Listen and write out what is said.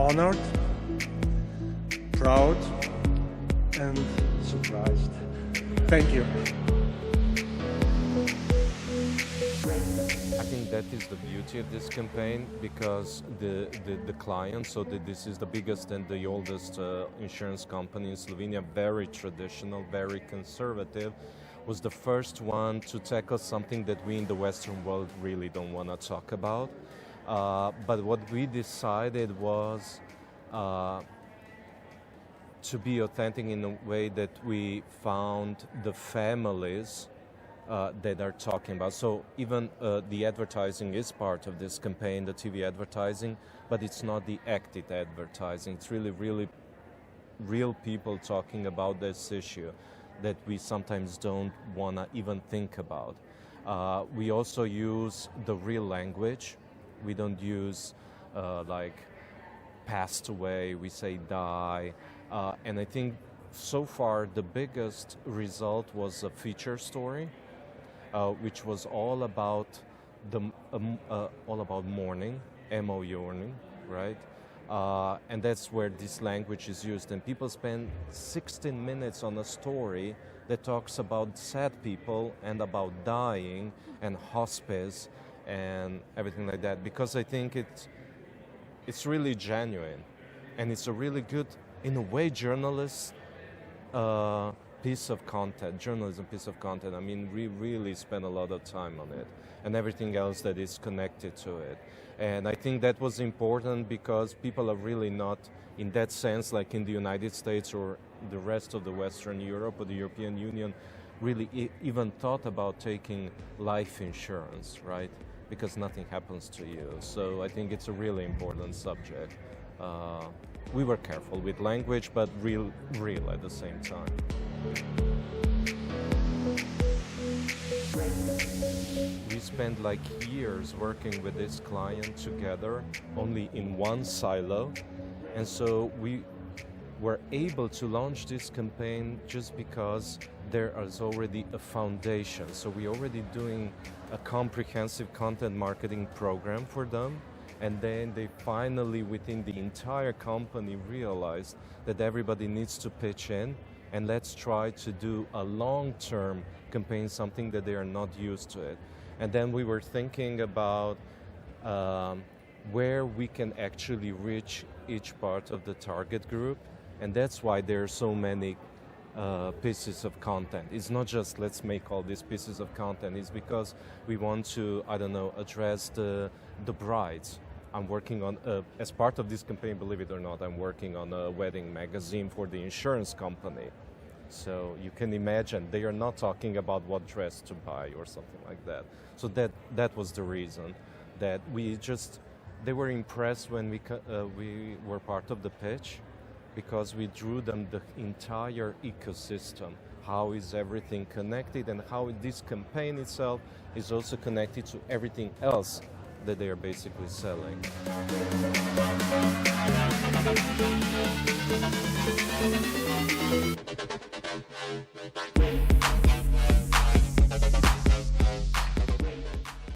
honored, proud, and surprised. Thank you. I think that is the beauty of this campaign, because the client, so this is the biggest and the oldest insurance company in Slovenia, very traditional, very conservative, was the first one to tackle something that we in the Western world really don't want to talk about. But what we decided was to be authentic in a way that we found the families that are talking about. So even the advertising is part of this campaign, the TV advertising, but it's not the acted advertising. It's really real people talking about this issue that we sometimes don't want to even think about. We also use the real language. We don't use like passed away, we say die. And I think so far the biggest result was a feature story, which was all about mourning, mourning, right? And that's where this language is used. And people spend 16 minutes on a story that talks about sad people and about dying and hospice and everything like that, because I think it's really genuine, and it's a really good, in a way, journalism piece of content. I mean, we really spend a lot of time on it, and everything else that is connected to it. And I think that was important because people are really not, in that sense, like in the United States or the rest of the Western Europe or the European Union, really even thought about taking life insurance, right? Because nothing happens to you. So I think it's a really important subject. We were careful with language, but real at the same time. We spent like years working with this client together, only in one silo. And so we were able to launch this campaign just because there is already a foundation. So we're already doing a comprehensive content marketing program for them. And then they finally, within the entire company, realized that everybody needs to pitch in, and let's try to do a long-term campaign, something that they are not used to it. And then we were thinking about where we can actually reach each part of the target group. And that's why there are so many pieces of content. It's not just let's make all these pieces of content. It's because we want to, address the brides. I'm working on, as part of this campaign, believe it or not, I'm working on a wedding magazine for the insurance company. So you can imagine they are not talking about what dress to buy or something like that. So that was the reason that they were impressed when we were part of the pitch, because we drew them the entire ecosystem. How is everything connected, and how this campaign itself is also connected to everything else that they are basically selling.